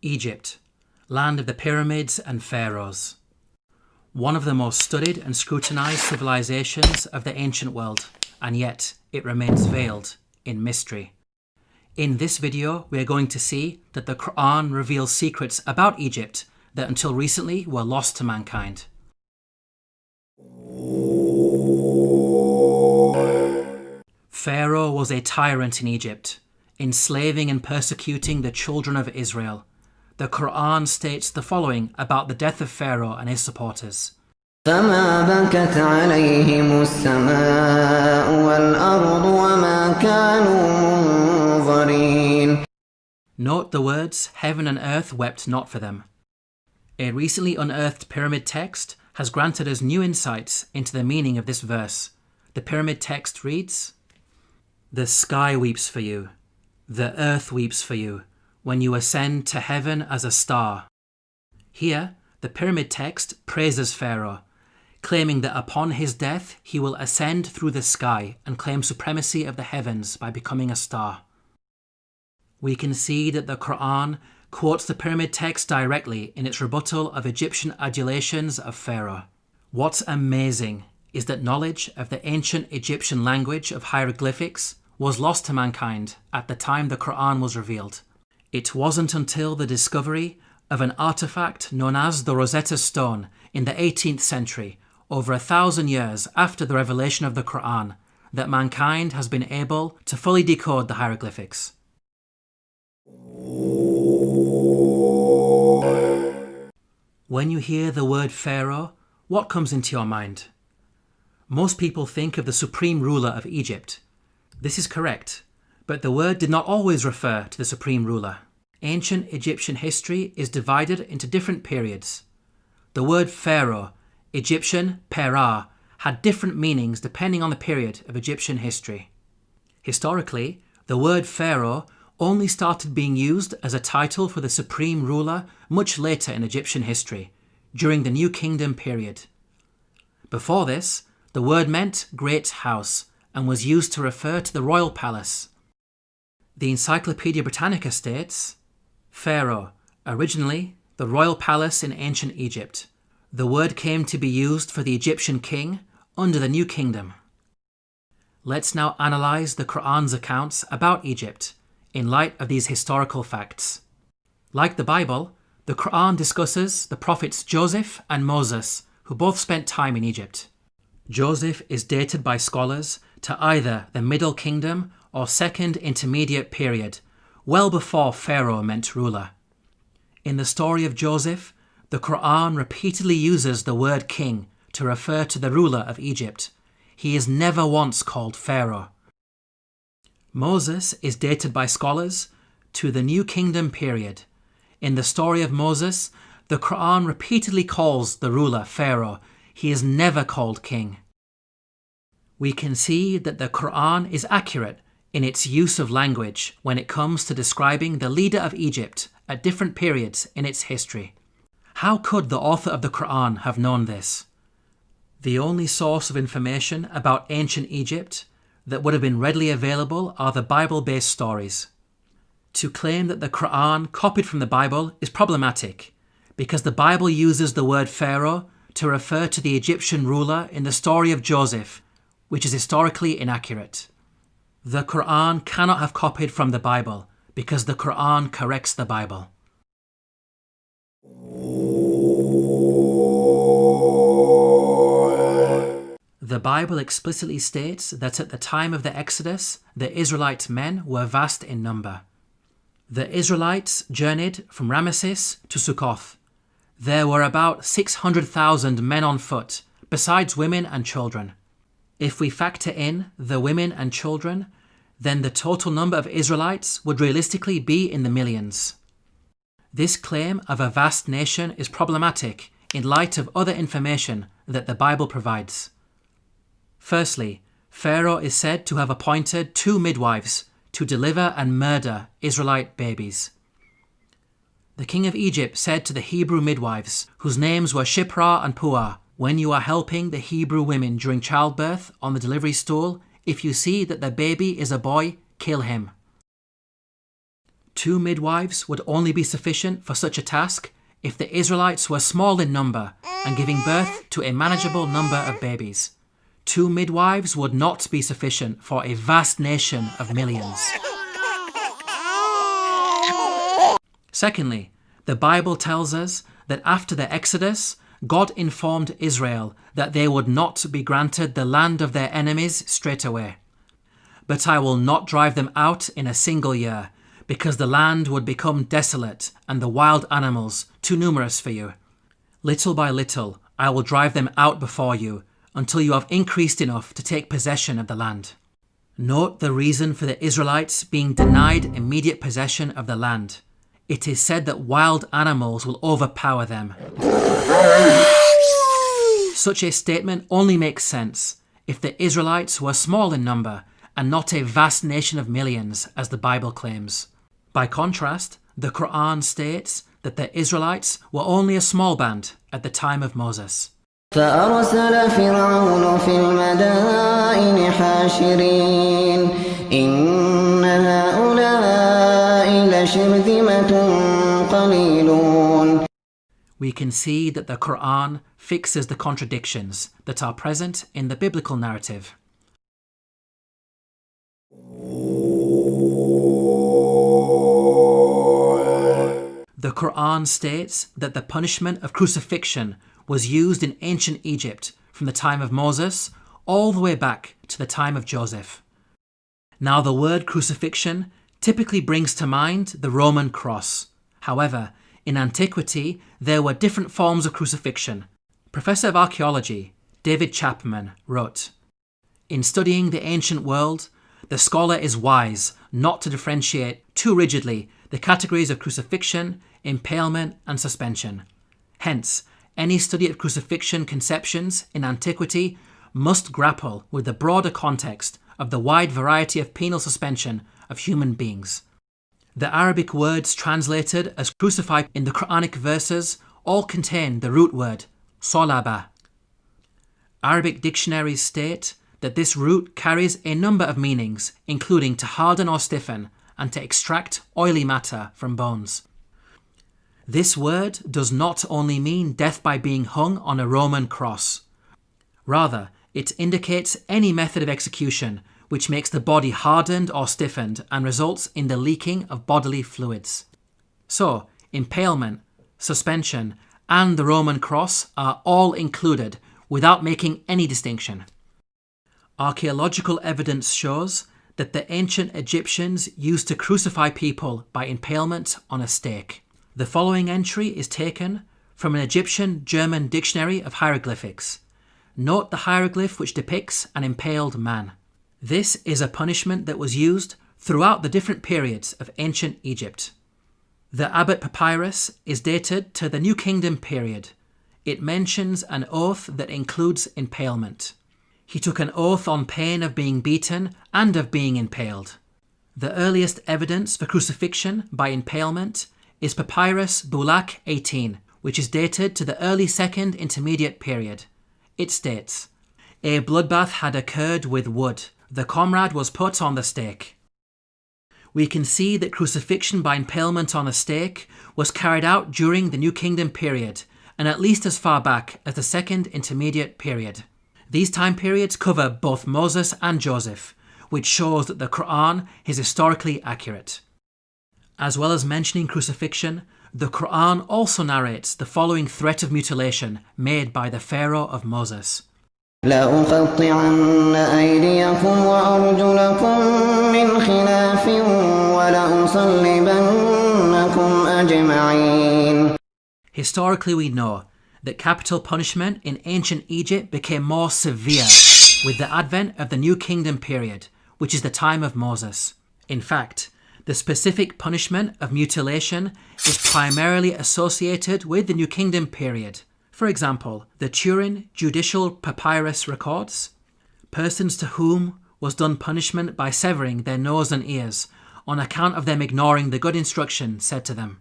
Egypt, land of the pyramids and pharaohs. One of the most studied and scrutinized civilizations of the ancient world, and yet it remains veiled in mystery. In this video, we are going to see that the Qur'an reveals secrets about Egypt that until recently were lost to mankind. Pharaoh was a tyrant in Egypt, enslaving and persecuting the children of Israel. The Qur'an states the following about the death of Pharaoh and his supporters. فما بكت عليهم السماء والأرض وما كانوا منظرين. Note the words, heaven and earth wept not for them. A recently unearthed pyramid text has granted us new insights into the meaning of this verse. The pyramid text reads, "The sky weeps for you, the earth weeps for you, when you ascend to heaven as a star." Here, the pyramid text praises Pharaoh, claiming that upon his death he will ascend through the sky and claim supremacy of the heavens by becoming a star. We can see that the Qur'an quotes the pyramid text directly in its rebuttal of Egyptian adulations of Pharaoh. What's amazing is that knowledge of the ancient Egyptian language of hieroglyphics was lost to mankind at the time the Qur'an was revealed. It wasn't until the discovery of an artifact known as the Rosetta Stone in the 18th century, over 1,000 years after the revelation of the Qur'an, that mankind has been able to fully decode the hieroglyphics. When you hear the word Pharaoh, what comes into your mind? Most people think of the supreme ruler of Egypt. This is correct, but the word did not always refer to the supreme ruler. Ancient Egyptian history is divided into different periods. The word Pharaoh, Egyptian Perah, had different meanings depending on the period of Egyptian history. Historically, the word Pharaoh only started being used as a title for the supreme ruler much later in Egyptian history, during the New Kingdom period. Before this, the word meant great house and was used to refer to the royal palace. The Encyclopedia Britannica states, Pharaoh, originally the royal palace in ancient Egypt. The word came to be used for the Egyptian king under the New Kingdom. Let's now analyze the Qur'an's accounts about Egypt in light of these historical facts. Like the Bible, the Qur'an discusses the prophets Joseph and Moses, who both spent time in Egypt. Joseph is dated by scholars to either the Middle Kingdom or Second Intermediate period, well before Pharaoh meant ruler. In the story of Joseph, the Qur'an repeatedly uses the word king to refer to the ruler of Egypt. He is never once called Pharaoh. Moses is dated by scholars to the New Kingdom period. In the story of Moses, the Qur'an repeatedly calls the ruler Pharaoh. He is never called king. We can see that the Qur'an is accurate in its use of language when it comes to describing the leader of Egypt at different periods in its history. How could the author of the Qur'an have known this? The only source of information about ancient Egypt that would have been readily available are the Bible-based stories. To claim that the Qur'an copied from the Bible is problematic because the Bible uses the word Pharaoh to refer to the Egyptian ruler in the story of Joseph, which is historically inaccurate. The Qur'an cannot have copied from the Bible because the Qur'an corrects the Bible. The Bible explicitly states that at the time of the Exodus, the Israelite men were vast in number. The Israelites journeyed from Ramesses to Sukkoth. There were about 600,000 men on foot, besides women and children. If we factor in the women and children, then the total number of Israelites would realistically be in the millions. This claim of a vast nation is problematic in light of other information that the Bible provides. Firstly, Pharaoh is said to have appointed 2 midwives to deliver and murder Israelite babies. The king of Egypt said to the Hebrew midwives, whose names were Shiphrah and Puah, "When you are helping the Hebrew women during childbirth on the delivery stool, if you see that the baby is a boy, kill him." 2 midwives would only be sufficient for such a task if the Israelites were small in number and giving birth to a manageable number of babies. 2 midwives would not be sufficient for a vast nation of millions. Secondly, the Bible tells us that after the Exodus, God informed Israel that they would not be granted the land of their enemies straight away. But I will not drive them out in a single year, because the land would become desolate and the wild animals too numerous for you. Little by little, I will drive them out before you, until you have increased enough to take possession of the land. Note the reason for the Israelites being denied immediate possession of the land. It is said that wild animals will overpower them. Such a statement only makes sense if the Israelites were small in number and not a vast nation of millions, as the Bible claims. By contrast, the Qur'an states that the Israelites were only a small band at the time of Moses. فأرسل فرعون في المدائن حاشرين إن هؤلاء لشرذمة قليلون. We can see that the Qur'an fixes the contradictions that are present in the biblical narrative. The Qur'an states that the punishment of crucifixion was used in ancient Egypt from the time of Moses all the way back to the time of Joseph. Now, the word crucifixion typically brings to mind the Roman cross. However, in antiquity, there were different forms of crucifixion. Professor of Archaeology David Chapman wrote, "In studying the ancient world, the scholar is wise not to differentiate too rigidly the categories of crucifixion, impalement, and suspension. Hence, any study of crucifixion conceptions in antiquity must grapple with the broader context of the wide variety of penal suspension of human beings." The Arabic words translated as crucified in the Quranic verses all contain the root word solaba. Arabic dictionaries state that this root carries a number of meanings, including to harden or stiffen and to extract oily matter from bones. This word does not only mean death by being hung on a Roman cross. Rather, it indicates any method of execution which makes the body hardened or stiffened and results in the leaking of bodily fluids. So, impalement, suspension, and the Roman cross are all included without making any distinction. Archaeological evidence shows that the ancient Egyptians used to crucify people by impalement on a stake. The following entry is taken from an Egyptian German dictionary of hieroglyphics. Note the hieroglyph which depicts an impaled man. This is a punishment that was used throughout the different periods of ancient Egypt. The Abbot Papyrus is dated to the New Kingdom period. It mentions an oath that includes impalement. He took an oath on pain of being beaten and of being impaled. The earliest evidence for crucifixion by impalement is Papyrus Bulak 18, which is dated to the early Second Intermediate period. It states, "A bloodbath had occurred with wood. The comrade was put on the stake." We can see that crucifixion by impalement on a stake was carried out during the New Kingdom period, and at least as far back as the Second Intermediate period. These time periods cover both Moses and Joseph, which shows that the Qur'an is historically accurate. As well as mentioning crucifixion, the Qur'an also narrates the following threat of mutilation made by the Pharaoh of Moses. لأقطعن أيديكم وأرجلكم من خلاف ولأصلبنكم أجمعين. Historically, we know that capital punishment in ancient Egypt became more severe with the advent of the New Kingdom period, which is the time of Moses. In fact, the specific punishment of mutilation is primarily associated with the New Kingdom period. For example, the Turin Judicial Papyrus records, persons to whom was done punishment by severing their nose and ears on account of them ignoring the good instruction said to them.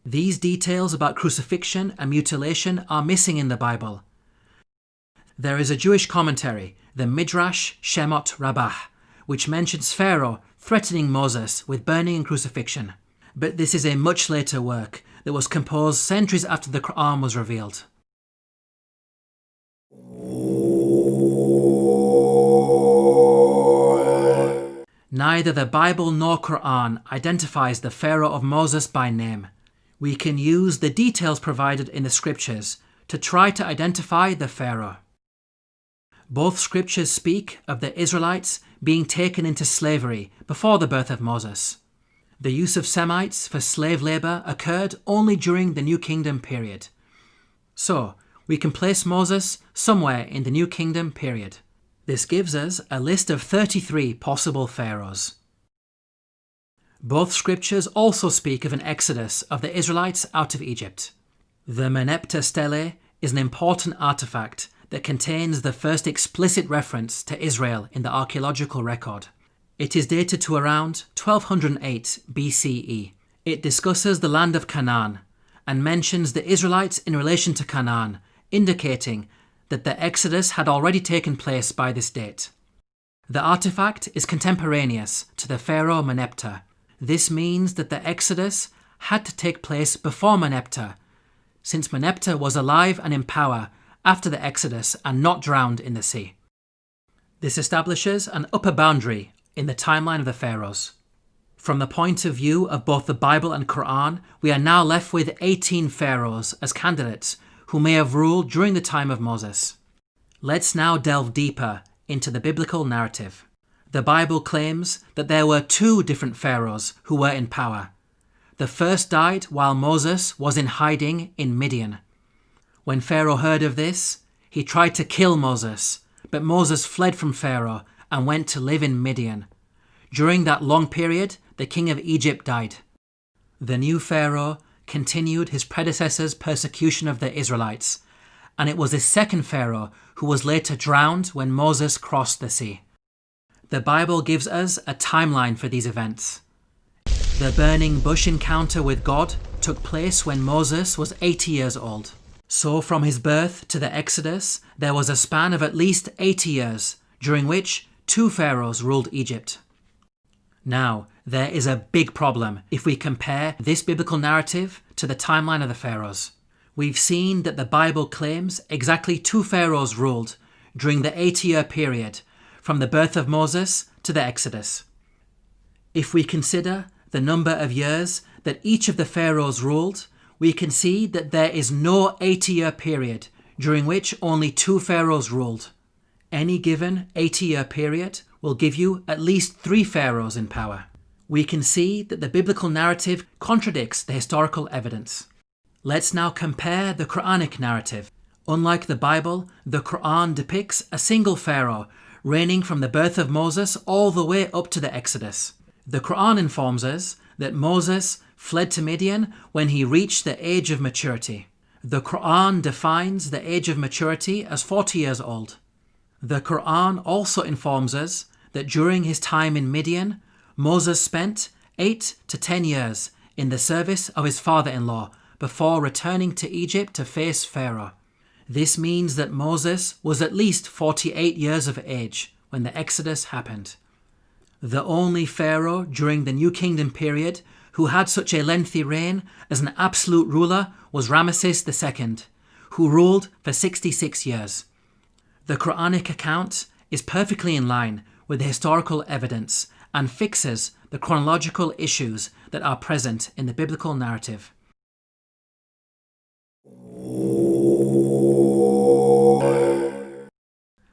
These details about crucifixion and mutilation are missing in the Bible. There is a Jewish commentary, the Midrash Shemot Rabbah, which mentions Pharaoh threatening Moses with burning and crucifixion. But this is a much later work that was composed centuries after the Qur'an was revealed. Neither the Bible nor Qur'an identifies the Pharaoh of Moses by name. We can use the details provided in the scriptures to try to identify the Pharaoh. Both scriptures speak of the Israelites being taken into slavery before the birth of Moses. The use of Semites for slave labour occurred only during the New Kingdom period. So, we can place Moses somewhere in the New Kingdom period. This gives us a list of 33 possible pharaohs. Both scriptures also speak of an exodus of the Israelites out of Egypt. The Merneptah stele is an important artifact that contains the first explicit reference to Israel in the archaeological record. It is dated to around 1208 BCE. It discusses the land of Canaan and mentions the Israelites in relation to Canaan, indicating that the Exodus had already taken place by this date. The artifact is contemporaneous to the pharaoh Merneptah. This means that the Exodus had to take place before Merneptah, since Merneptah was alive and in power after the Exodus and not drowned in the sea. This establishes an upper boundary in the timeline of the pharaohs. From the point of view of both the Bible and Qur'an, we are now left with 18 pharaohs as candidates who may have ruled during the time of Moses. Let's now delve deeper into the biblical narrative. The Bible claims that there were 2 different pharaohs who were in power. The first died while Moses was in hiding in Midian. When Pharaoh heard of this, he tried to kill Moses, but Moses fled from Pharaoh and went to live in Midian. During that long period, the king of Egypt died. The new Pharaoh continued his predecessor's persecution of the Israelites, and it was his second Pharaoh who was later drowned when Moses crossed the sea. The Bible gives us a timeline for these events. The burning bush encounter with God took place when Moses was 80 years old. So from his birth to the Exodus, there was a span of at least 80 years, during which 2 pharaohs ruled Egypt. Now, there is a big problem if we compare this biblical narrative to the timeline of the pharaohs. We've seen that the Bible claims exactly 2 pharaohs ruled during the 80-year period from the birth of Moses to the Exodus. If we consider the number of years that each of the pharaohs ruled, we can see that there is no 80-year period during which only 2 pharaohs ruled. Any given 80-year period will give you at least 3 pharaohs in power. We can see that the biblical narrative contradicts the historical evidence. Let's now compare the Quranic narrative. Unlike the Bible, the Qur'an depicts a single pharaoh reigning from the birth of Moses all the way up to the Exodus. The Qur'an informs us that Moses fled to Midian when he reached the age of maturity. The Qur'an defines the age of maturity as 40 years old. The Qur'an also informs us that during his time in Midian, Moses spent 8 to 10 years in the service of his father-in-law before returning to Egypt to face Pharaoh. This means that Moses was at least 48 years of age when the Exodus happened. The only Pharaoh during the New Kingdom period who had such a lengthy reign as an absolute ruler was Ramesses II, who ruled for 66 years. The Quranic account is perfectly in line with the historical evidence and fixes the chronological issues that are present in the biblical narrative.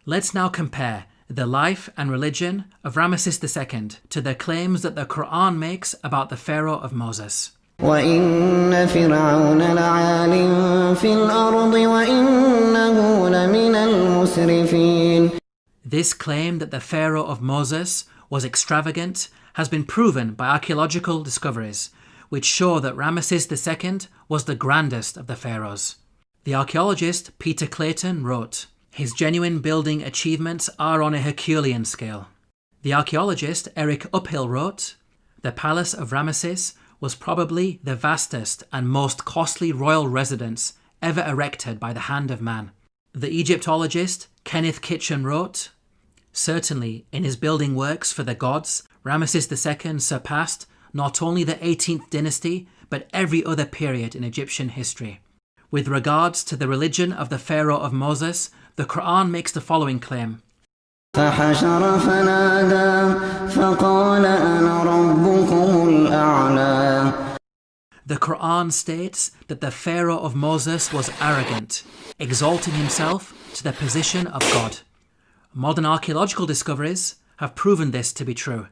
Let's now compare the life and religion of Ramesses II to the claims that the Qur'an makes about the Pharaoh of Moses. وَإِنَّ فِرْعَوْنَ لَعَالٍ فِي الْأَرْضِ وَإِنَّهُ لَمِنَ الْمُسْرِفِينَ. This claim that the Pharaoh of Moses was extravagant has been proven by archaeological discoveries, which show that Ramesses II was the grandest of the pharaohs. The archaeologist Peter Clayton wrote, "His genuine building achievements are on a Herculean scale." The archaeologist Eric Uphill wrote, "The palace of Ramesses was probably the vastest and most costly royal residence ever erected by the hand of man." The Egyptologist Kenneth Kitchen wrote, Certainly, in his building works for the gods, Ramesses II surpassed not only the 18th dynasty, but every other period in Egyptian history. With regards to the religion of the Pharaoh of Moses, the Qur'an makes the following claim. فحشر فنادى فقال أنا ربكم الأعلى. The Qur'an states that the Pharaoh of Moses was arrogant, exalting himself to the position of God. Modern archaeological discoveries have proven this to be true.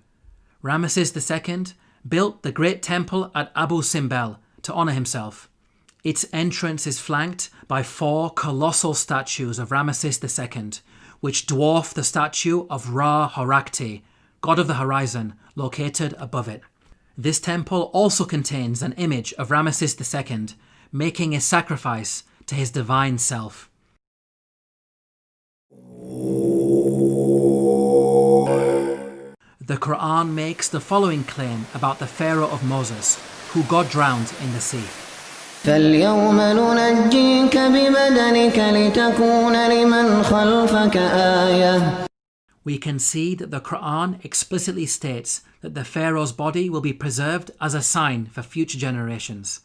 Ramesses II built the great temple at Abu Simbel to honour himself. Its entrance is flanked by 4 colossal statues of Ramesses II, which dwarf the statue of Ra Horakti, god of the horizon, located above it. This temple also contains an image of Ramesses II making a sacrifice to his divine self. The Qur'an makes the following claim about the Pharaoh of Moses, who God drowned in the sea. فاليوم ننجيك ببدنك لتكون لمن خلفك آية. We can see that the Qur'an explicitly states that the Pharaoh's body will be preserved as a sign for future generations.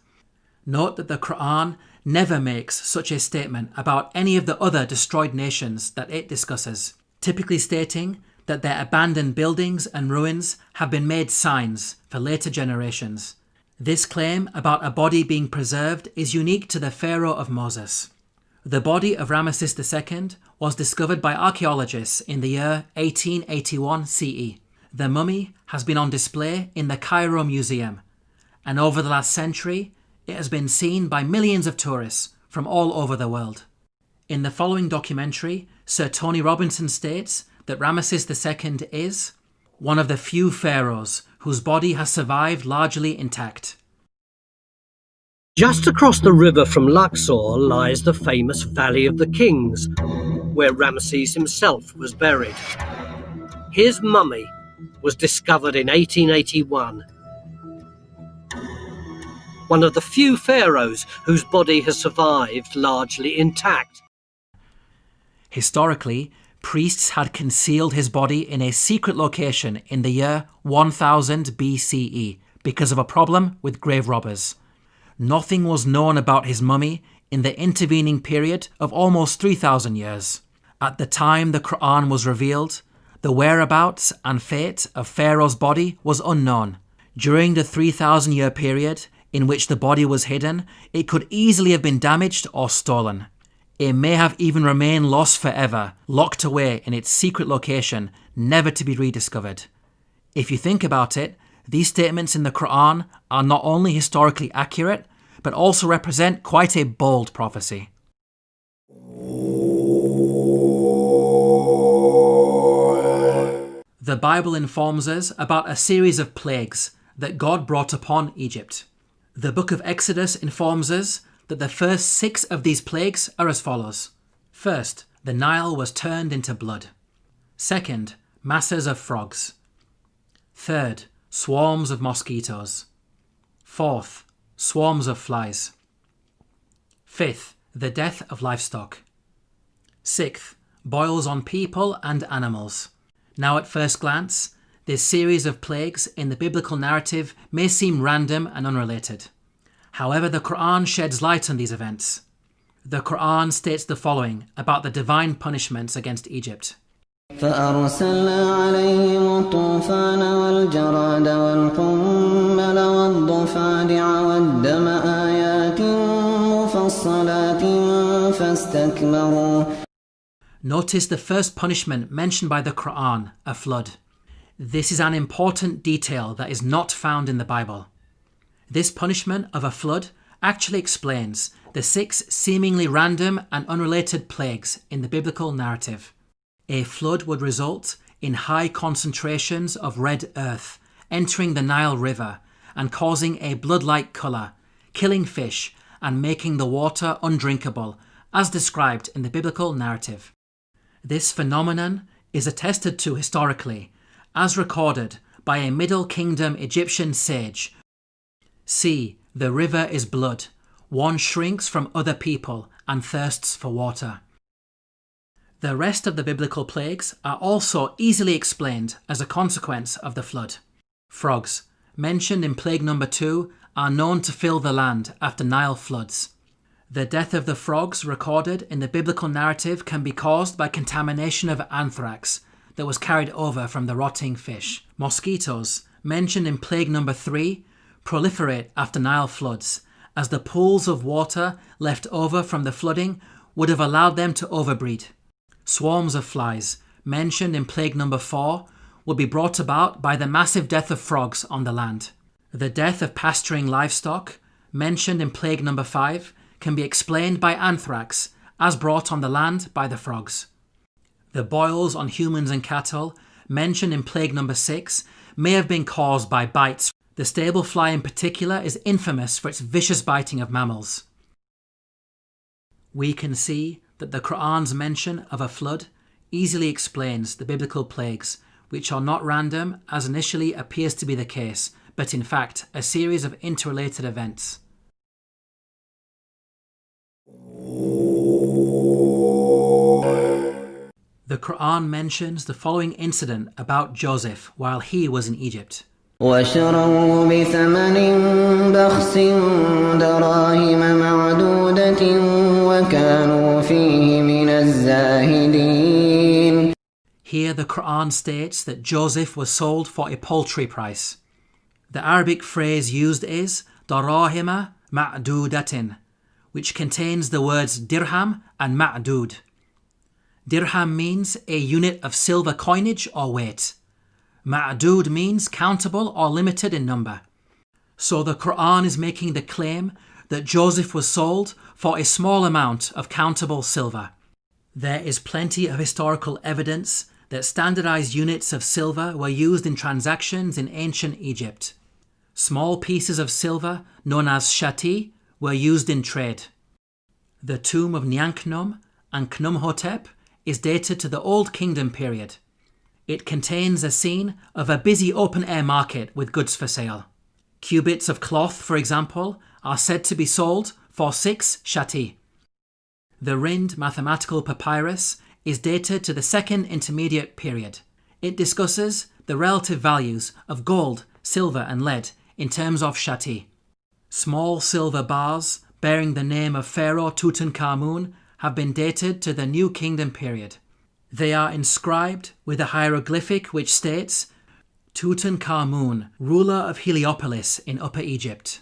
Note that the Qur'an never makes such a statement about any of the other destroyed nations that it discusses, typically stating that their abandoned buildings and ruins have been made signs for later generations. This claim about a body being preserved is unique to the Pharaoh of Moses. The body of Ramesses II was discovered by archaeologists in the year 1881 CE. The mummy has been on display in the Cairo Museum, and over the last century, it has been seen by millions of tourists from all over the world. In the following documentary, Sir Tony Robinson states that Ramesses II is one of the few pharaohs whose body has survived largely intact. Just across the river from Luxor lies the famous Valley of the Kings, where Ramesses himself was buried. His mummy was discovered in 1881. One of the few pharaohs whose body has survived largely intact. Historically, priests had concealed his body in a secret location in the year 1000 BCE because of a problem with grave robbers. Nothing was known about his mummy in the intervening period of almost 3,000 years. At the time the Qur'an was revealed, the whereabouts and fate of Pharaoh's body was unknown. During the 3,000-year period in which the body was hidden, it could easily have been damaged or stolen. It may have even remained lost forever, locked away in its secret location, never to be rediscovered. If you think about it, these statements in the Qur'an are not only historically accurate, but also represent quite a bold prophecy. The Bible informs us about a series of plagues that God brought upon Egypt. The book of Exodus informs us that the first 6 of these plagues are as follows. First, the Nile was turned into blood. Second, masses of frogs. Third, swarms of mosquitoes. Fourth, swarms of flies. Fifth, the death of livestock. Sixth, boils on people and animals. Now at first glance, this series of plagues in the biblical narrative may seem random and unrelated. However, the Qur'an sheds light on these events. The Qur'an states the following about the divine punishments against Egypt. فأرسلنا عليهم الطوفان والجراد والقمل والضفادع والدم آيات مفصلات فاستكبروا. Notice the first punishment mentioned by the Qur'an, a flood. This is an important detail that is not found in the Bible. This punishment of a flood actually explains the 6 seemingly random and unrelated plagues in the biblical narrative. A flood would result in high concentrations of red earth entering the Nile River and causing a blood-like colour, killing fish and making the water undrinkable, as described in the biblical narrative. This phenomenon is attested to historically, as recorded by a Middle Kingdom Egyptian sage. See, the river is blood. One shrinks from other people and thirsts for water. The rest of the biblical plagues are also easily explained as a consequence of the flood. Frogs, mentioned in plague number 2, are known to fill the land after Nile floods. The death of the frogs recorded in the biblical narrative can be caused by contamination of anthrax that was carried over from the rotting fish. Mosquitoes, mentioned in plague number 3, proliferate after Nile floods, as the pools of water left over from the flooding would have allowed them to overbreed. Swarms of flies, mentioned in plague number 4, would be brought about by the massive death of frogs on the land. The death of pasturing livestock, mentioned in plague number 5, can be explained by anthrax, as brought on the land by the frogs. The boils on humans and cattle, mentioned in plague number 6, may have been caused by bites. The stable fly in particular is infamous for its vicious biting of mammals. We can see that the Qur'an's mention of a flood easily explains the biblical plagues, which are not random as initially appears to be the case, but in fact a series of interrelated events. The Qur'an mentions the following incident about Joseph while he was in Egypt. وشروه بثمن بخس دراهم معدودة وكانوا فيه من الزاهدين. Here the Qur'an states that Joseph was sold for a paltry price. The Arabic phrase used is darahima ma'dudatin, which contains the words dirham and ma'dud. Dirham means a unit of silver coinage or weight. Ma'dud means countable or limited in number. So the Qur'an is making the claim that Joseph was sold for a small amount of countable silver. There is plenty of historical evidence that standardized units of silver were used in transactions in ancient Egypt. Small pieces of silver, known as shati, were used in trade. The tomb of Nyanknum and Khnumhotep is dated to the Old Kingdom period. It contains a scene of a busy open-air market with goods for sale. Cubits of cloth, for example, are said to be sold for 6 shati. The Rind mathematical papyrus is dated to the Second Intermediate period. It discusses the relative values of gold, silver and lead in terms of shati. Small silver bars bearing the name of Pharaoh Tutankhamun have been dated to the New Kingdom period. They are inscribed with a hieroglyphic which states, Tutankhamun, ruler of Heliopolis in Upper Egypt.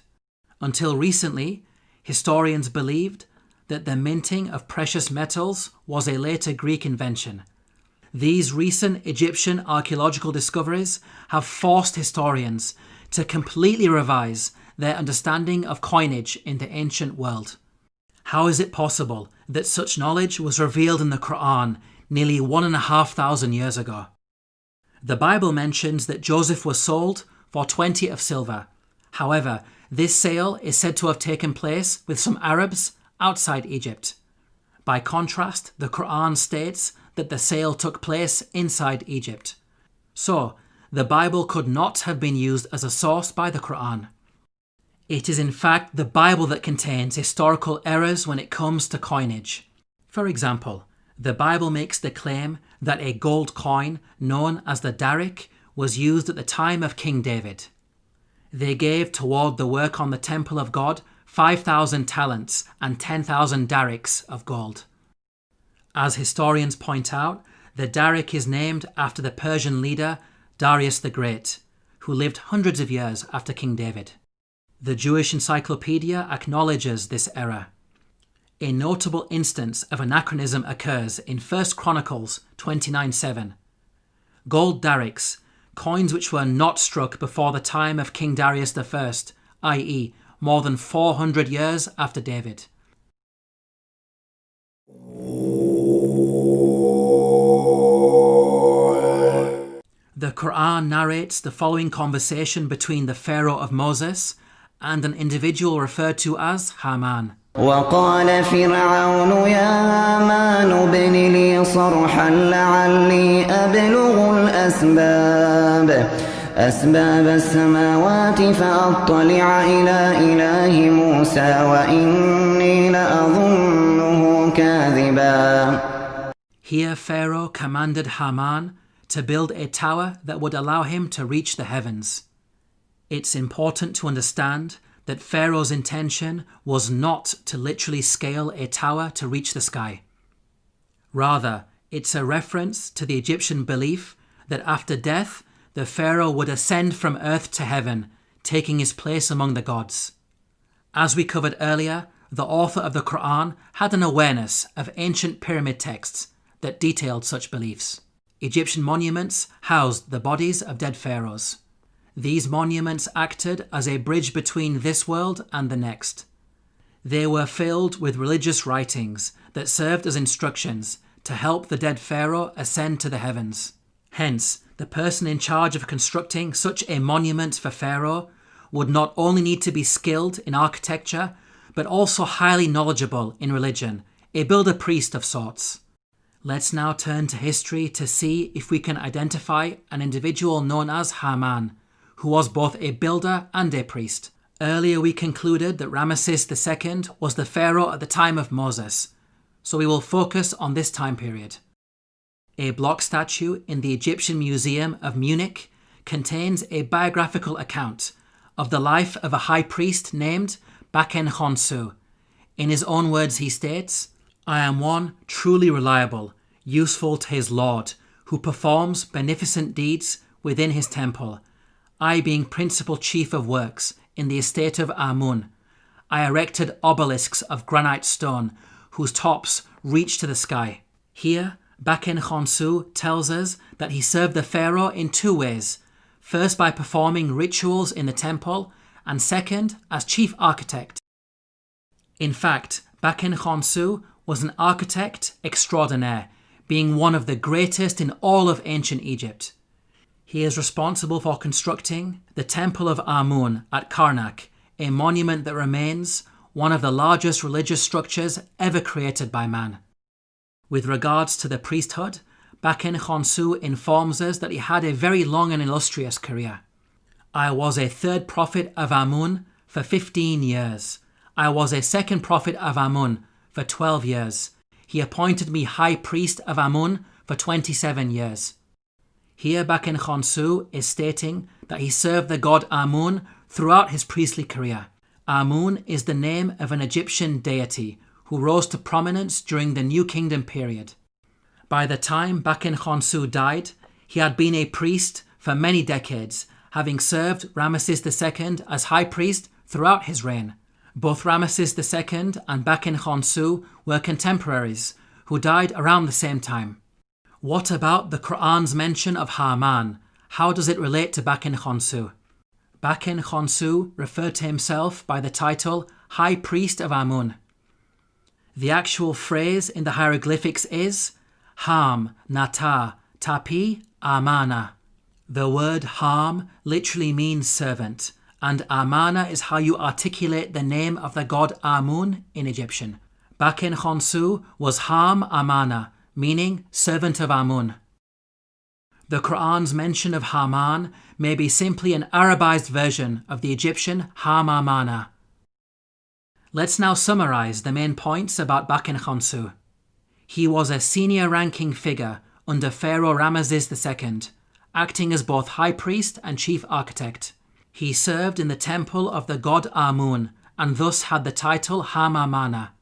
Until recently, historians believed that the minting of precious metals was a later Greek invention. These recent Egyptian archaeological discoveries have forced historians to completely revise their understanding of coinage in the ancient world. How is it possible that such knowledge was revealed in the Qur'an nearly 1,500 years ago? The Bible mentions that Joseph was sold for 20 of silver. However, this sale is said to have taken place with some Arabs outside Egypt. By contrast, the Qur'an states that the sale took place inside Egypt. So, the Bible could not have been used as a source by the Qur'an. It is in fact the Bible that contains historical errors when it comes to coinage. For example, the Bible makes the claim that a gold coin known as the darik was used at the time of King David. They gave toward the work on the temple of God 5,000 talents and 10,000 darics of gold. As historians point out, the darik is named after the Persian leader Darius the Great, who lived hundreds of years after King David. The Jewish Encyclopedia acknowledges this error. A notable instance of anachronism occurs in 1 Chronicles 29:7. Gold darics, coins which were not struck before the time of King Darius I, i.e. more than 400 years after David. The Qur'an narrates the following conversation between the Pharaoh of Moses and an individual referred to as Haman. وقال فرعون يا هامان ابن لي صرحا لعلي أبلغ أسباب السماوات فأطلع إلى إله موسى وإني لأظنه كاذبا. Here Pharaoh commanded Haman to build a tower that would allow him to reach the heavens. It's important to understand that Pharaoh's intention was not to literally scale a tower to reach the sky. Rather, it's a reference to the Egyptian belief that after death, the Pharaoh would ascend from earth to heaven, taking his place among the gods. As we covered earlier, the author of the Qur'an had an awareness of ancient pyramid texts that detailed such beliefs. Egyptian monuments housed the bodies of dead pharaohs. These monuments acted as a bridge between this world and the next. They were filled with religious writings that served as instructions to help the dead pharaoh ascend to the heavens. Hence, the person in charge of constructing such a monument for Pharaoh would not only need to be skilled in architecture, but also highly knowledgeable in religion, a builder-priest of sorts. Let's now turn to history to see if we can identify an individual known as Haman, who was both a builder and a priest. Earlier we concluded that Ramesses II was the pharaoh at the time of Moses, so we will focus on this time period. A block statue in the Egyptian Museum of Munich contains a biographical account of the life of a high priest named Baken Khonsu. In his own words he states, "I am one truly reliable, useful to his Lord, who performs beneficent deeds within his temple. I being principal chief of works in the estate of Amun, I erected obelisks of granite stone whose tops reach to the sky." Here, Baken Khonsu tells us that he served the pharaoh in two ways, first by performing rituals in the temple, and second as chief architect. In fact, Baken Khonsu was an architect extraordinaire, being one of the greatest in all of ancient Egypt. He is responsible for constructing the Temple of Amun at Karnak, a monument that remains one of the largest religious structures ever created by man. With regards to the priesthood, Baken Khonsu informs us that he had a very long and illustrious career. "I was a third prophet of Amun for 15 years. I was a second prophet of Amun for 12 years. He appointed me high priest of Amun for 27 years. Here Baken Khonsu is stating that he served the god Amun throughout his priestly career. Amun is the name of an Egyptian deity who rose to prominence during the New Kingdom period. By the time Baken Khonsu died, he had been a priest for many decades, having served Ramesses II as high priest throughout his reign. Both Ramesses II and Baken Khonsu were contemporaries who died around the same time. What about the Qur'an's mention of Haman? How does it relate to Baken Khonsu? Baken Khonsu referred to himself by the title High Priest of Amun. The actual phrase in the hieroglyphics is Ham, Nata, Tapi, Amana. The word Ham literally means servant, and Amana is how you articulate the name of the god Amun in Egyptian. Baken Khonsu was Ham Amana, meaning servant of Amun. The Qur'an's mention of Haman may be simply an Arabized version of the Egyptian Ham Amana. Let's now summarize the main points about Baken Khonsu. He was a senior-ranking figure under Pharaoh Ramesses II, acting as both high priest and chief architect. He served in the temple of the god Amun and thus had the title Ham Amana.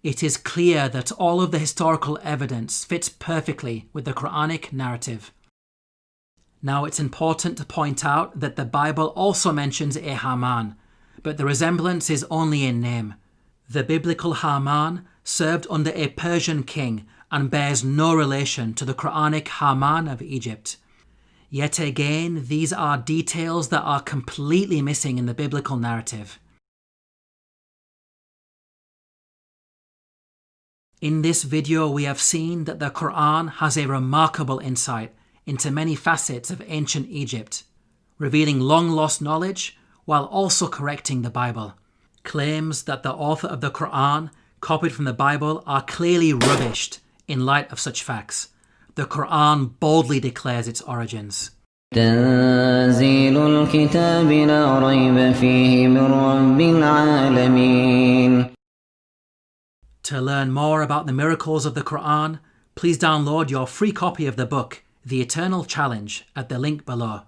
It is clear that all of the historical evidence fits perfectly with the Quranic narrative. Now it's important to point out that the Bible also mentions a Haman, but the resemblance is only in name. The biblical Haman served under a Persian king and bears no relation to the Quranic Haman of Egypt. Yet again, these are details that are completely missing in the biblical narrative. In this video, we have seen that the Qur'an has a remarkable insight into many facets of ancient Egypt, revealing long-lost knowledge while also correcting the Bible. Claims that the author of the Qur'an copied from the Bible are clearly rubbished in light of such facts. The Qur'an boldly declares its origins. تنزيل الكتاب لا ريب فيه من رب العالمين. To learn more about the miracles of the Qur'an, Please download your free copy of the book, The Eternal Challenge, at the link below.